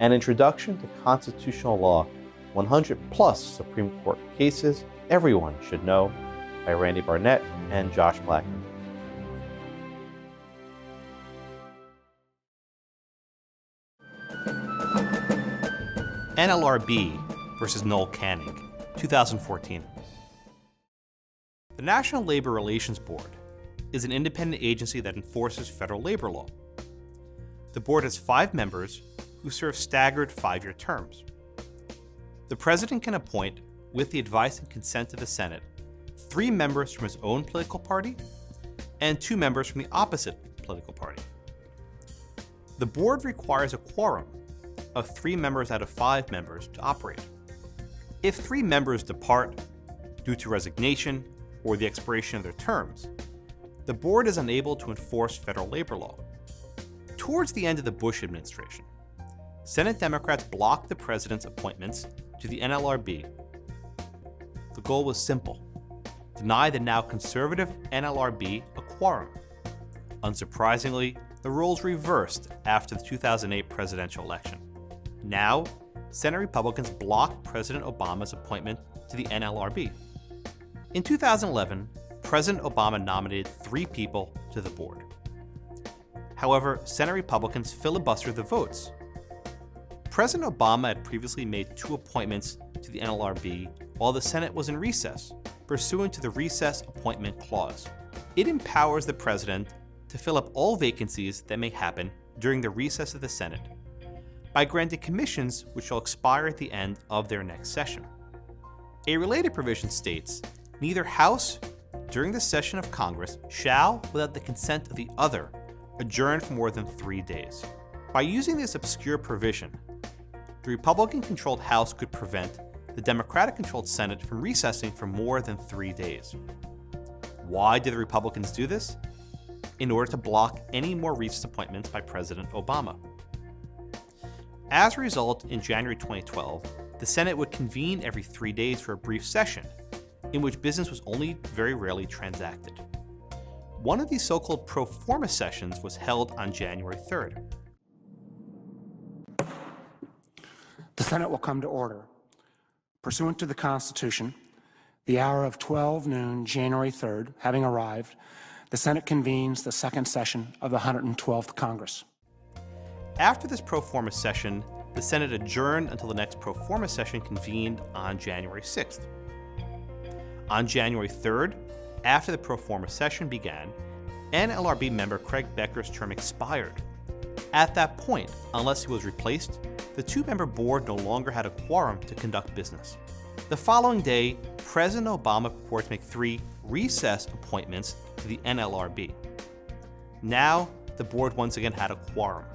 An Introduction to Constitutional Law, 100 plus Supreme Court Cases Everyone Should Know by Randy Barnett and Josh Blackman. NLRB versus Noel Canning, 2014. The National Labor Relations Board is an independent agency that enforces federal labor law. The board has 5 members who serve staggered 5-year terms. The president can appoint, with the advice and consent of the Senate, 3 members from his own political party and 2 members from the opposite political party. The board requires a quorum of 3 members out of 5 members to operate. If 3 members depart due to resignation or the expiration of their terms, the board is unable to enforce federal labor law. Towards the end of the Bush administration, Senate Democrats blocked the president's appointments to the NLRB. The goal was simple: deny the now conservative NLRB a quorum. Unsurprisingly, the roles reversed after the 2008 presidential election. Now, Senate Republicans blocked President Obama's appointment to the NLRB. In 2011, President Obama nominated 3 people to the board. However, Senate Republicans filibustered the votes. President Obama had previously made 2 appointments to the NLRB while the Senate was in recess, pursuant to the Recess Appointment Clause. It empowers the president to fill up all vacancies that may happen during the recess of the Senate by granting commissions which shall expire at the end of their next session. A related provision states, neither House during the session of Congress shall, without the consent of the other, adjourn for more than 3 days. By using this obscure provision, the Republican-controlled House could prevent the Democratic-controlled Senate from recessing for more than 3 days. Why did the Republicans do this? In order to block any more recess appointments by President Obama. As a result, in January 2012, the Senate would convene every 3 days for a brief session, in which business was only very rarely transacted. One of these so-called pro forma sessions was held on January 3rd. The Senate will come to order. Pursuant to the Constitution, the hour of 12 noon, January 3rd, having arrived, the Senate convenes the second session of the 112th Congress. After this pro forma session, the Senate adjourned until the next pro forma session convened on January 6th. On January 3rd, after the pro forma session began, NLRB member Craig Becker's term expired. At that point, unless he was replaced, the 2-member board no longer had a quorum to conduct business. The following day, President Obama purported to make 3 recess appointments to the NLRB. Now, the board once again had a quorum.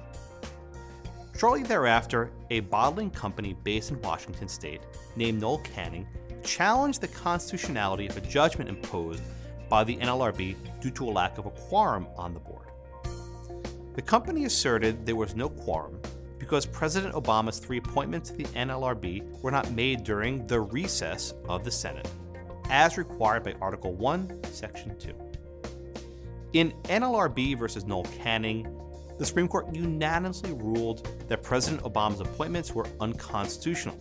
Shortly thereafter, a bottling company based in Washington state named Noel Canning challenged the constitutionality of a judgment imposed by the NLRB due to a lack of a quorum on the board. The company asserted there was no quorum because President Obama's 3 appointments to the NLRB were not made during the recess of the Senate, as required by Article 1, Section 2. In NLRB versus Noel Canning, the Supreme Court unanimously ruled that President Obama's appointments were unconstitutional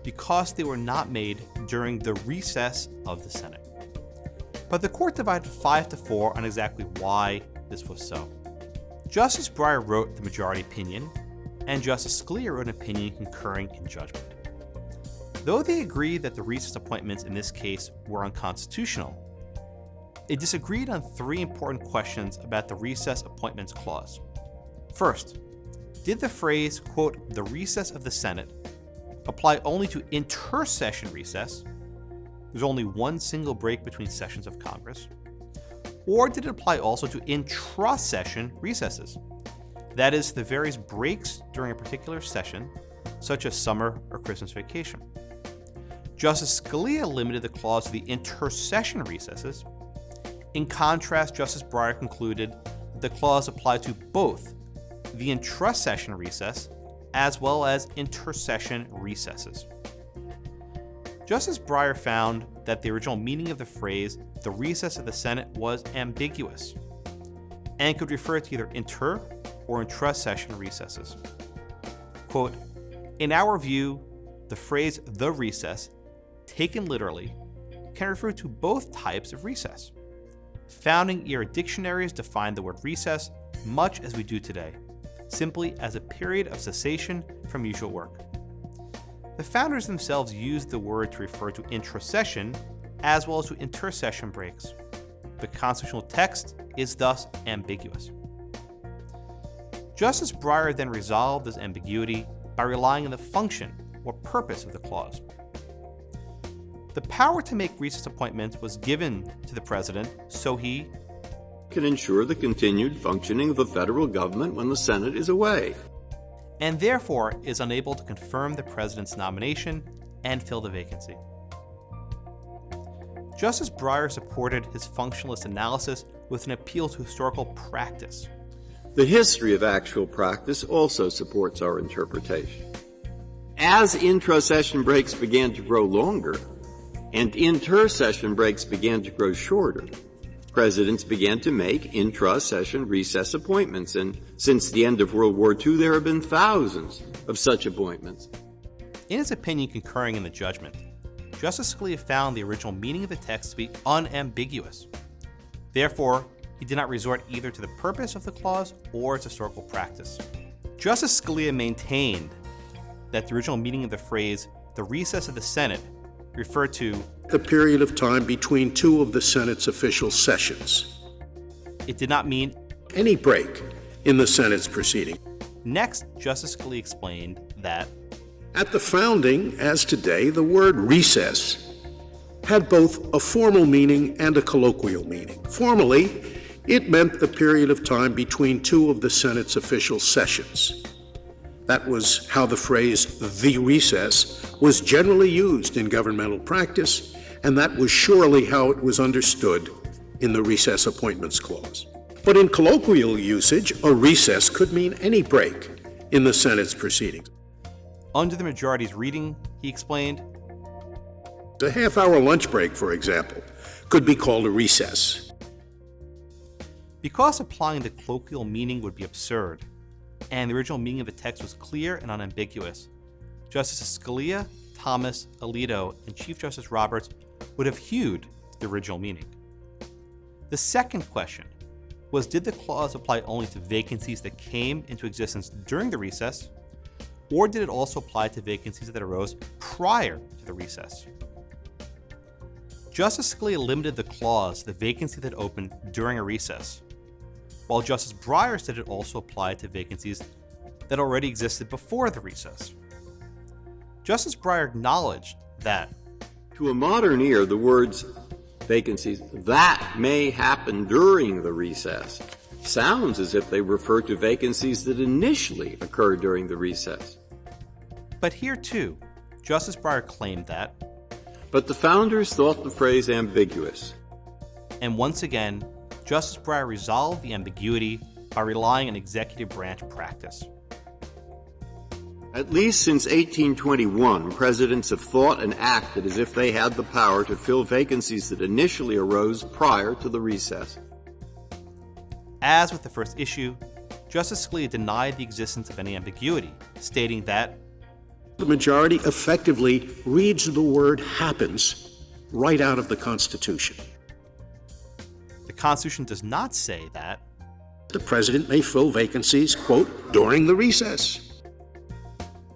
because they were not made during the recess of the Senate. But the court divided 5-4 on exactly why this was so. Justice Breyer wrote the majority opinion, and Justice Scalia wrote an opinion concurring in judgment. Though they agreed that the recess appointments in this case were unconstitutional, they disagreed on 3 important questions about the Recess Appointments Clause. First, did the phrase, quote, the recess of the Senate apply only to inter-session recess? There's only one single break between sessions of Congress. Or did it apply also to intra-session recesses? That is, the various breaks during a particular session, such as summer or Christmas vacation. Justice Scalia limited the clause to the inter-session recesses. In contrast, Justice Breyer concluded that the clause applied to both the intra-session recess as well as inter-session recesses. Justice Breyer found that the original meaning of the phrase, the recess of the Senate, was ambiguous and could refer to either inter- or intra-session recesses. Quote, in our view, the phrase "the recess," taken literally, can refer to both types of recess. Founding-era dictionaries define the word recess much as we do today, simply as a period of cessation from usual work. The founders themselves used the word to refer to intra-session as well as to inter-session breaks. The constitutional text is thus ambiguous. Justice Breyer then resolved this ambiguity by relying on the function or purpose of the clause. The power to make recess appointments was given to the president so he can ensure the continued functioning of the federal government when the Senate is away, and therefore is unable to confirm the president's nomination and fill the vacancy. Justice Breyer supported his functionalist analysis with an appeal to historical practice. The history of actual practice also supports our interpretation. As intra-session breaks began to grow longer and inter-session breaks began to grow shorter, presidents began to make intra-session recess appointments, and since the end of World War II, there have been thousands of such appointments. In his opinion concurring in the judgment, Justice Scalia found the original meaning of the text to be unambiguous. Therefore, he did not resort either to the purpose of the clause or its historical practice. Justice Scalia maintained that the original meaning of the phrase, "the recess of the Senate," referred to the period of time between two of the Senate's official sessions. It did not mean any break in the Senate's proceeding. Next, Justice Scalia explained that at the founding, as today, the word recess had both a formal meaning and a colloquial meaning. Formally, it meant the period of time between two of the Senate's official sessions. That was how the phrase "the recess" was generally used in governmental practice, and that was surely how it was understood in the Recess Appointments Clause. But in colloquial usage, a recess could mean any break in the Senate's proceedings. under the majority's reading, he explained, a half-hour lunch break, for example, could be called a recess. because applying the colloquial meaning would be absurd, and the original meaning of the text was clear and unambiguous, Justices Scalia, Thomas, Alito, and Chief Justice Roberts would have hewed the original meaning. The second question was, did the clause apply only to vacancies that came into existence during the recess, or did it also apply to vacancies that arose prior to the recess? Justice Scalia limited the clause to the vacancy that opened during a recess, while Justice Breyer said it also applied to vacancies that already existed before the recess. Justice Breyer acknowledged that, to a modern ear, the words vacancies that may happen during the recess sounds as if they refer to vacancies that initially occurred during the recess. but here too, Justice Breyer claimed that, But the founders thought the phrase ambiguous. and once again, Justice Breyer resolved the ambiguity by relying on executive branch practice. At least since 1821, presidents have thought and acted as if they had the power to fill vacancies that initially arose prior to the recess. As with the first issue, Justice Scalia denied the existence of any ambiguity, stating that, The majority effectively reads the word happens right out of the Constitution. the Constitution does not say that, The president may fill vacancies, quote, during the recess.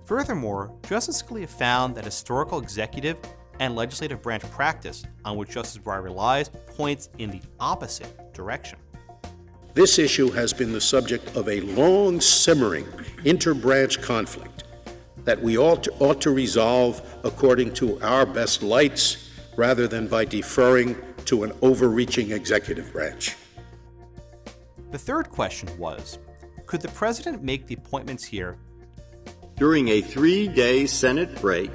Furthermore, Justice Scalia found that historical executive and legislative branch practice on which Justice Breyer relies points in the opposite direction. This issue has been the subject of a long simmering inter-branch conflict that we ought to resolve according to our best lights rather than by deferring to an overreaching executive branch. The third question was, could the president make the appointments here During a 3-day Senate break,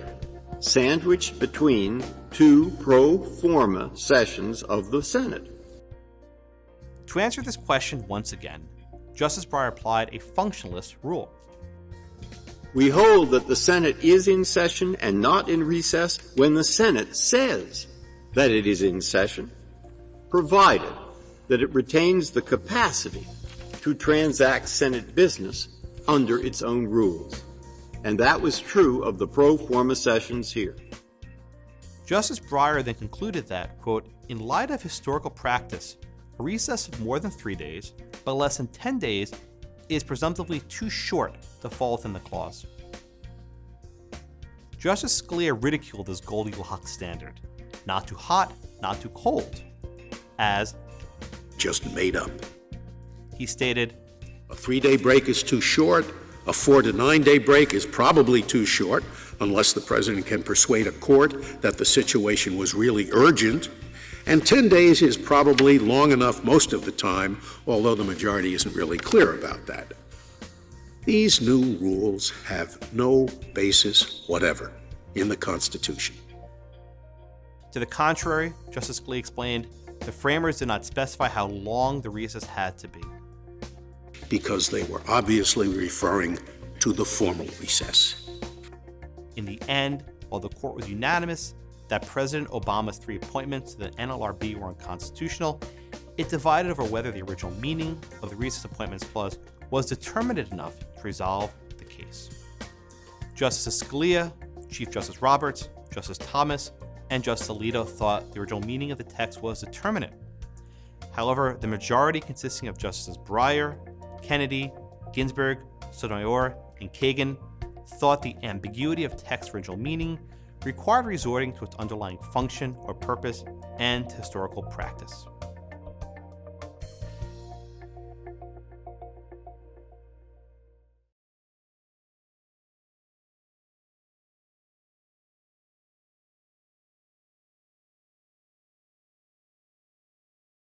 sandwiched between two pro forma sessions of the Senate? To answer this question once again, Justice Breyer applied a functionalist rule. We hold that the Senate is in session and not in recess when the Senate says that it is in session, provided that it retains the capacity to transact Senate business under its own rules. And that was true of the pro forma sessions here. Justice Breyer then concluded that, quote, in light of historical practice, a recess of more than 3 days, but less than 10 days, is presumptively too short to fall within the clause. Justice Scalia ridiculed this Goldilocks standard, not too hot, not too cold, as Just made up. he stated, A 3-day break is too short. A 4 to 9 day break is probably too short, unless the president can persuade a court that the situation was really urgent. And 10 days is probably long enough most of the time, although the majority isn't really clear about that. These new rules have no basis whatever in the Constitution. to the contrary, Justice Scalia explained, the framers did not specify how long the recess had to be. Because they were obviously referring to the formal recess. In the end, while the court was unanimous that President Obama's 3 appointments to the NLRB were unconstitutional, it divided over whether the original meaning of the recess appointments clause was determinate enough to resolve the case. Justices Scalia, Chief Justice Roberts, Justice Thomas, and Justice Alito thought the original meaning of the text was determinate. However, the majority consisting of Justices Breyer, Kennedy, Ginsburg, Sotomayor, and Kagan thought the ambiguity of text's original meaning required resorting to its underlying function or purpose and to historical practice.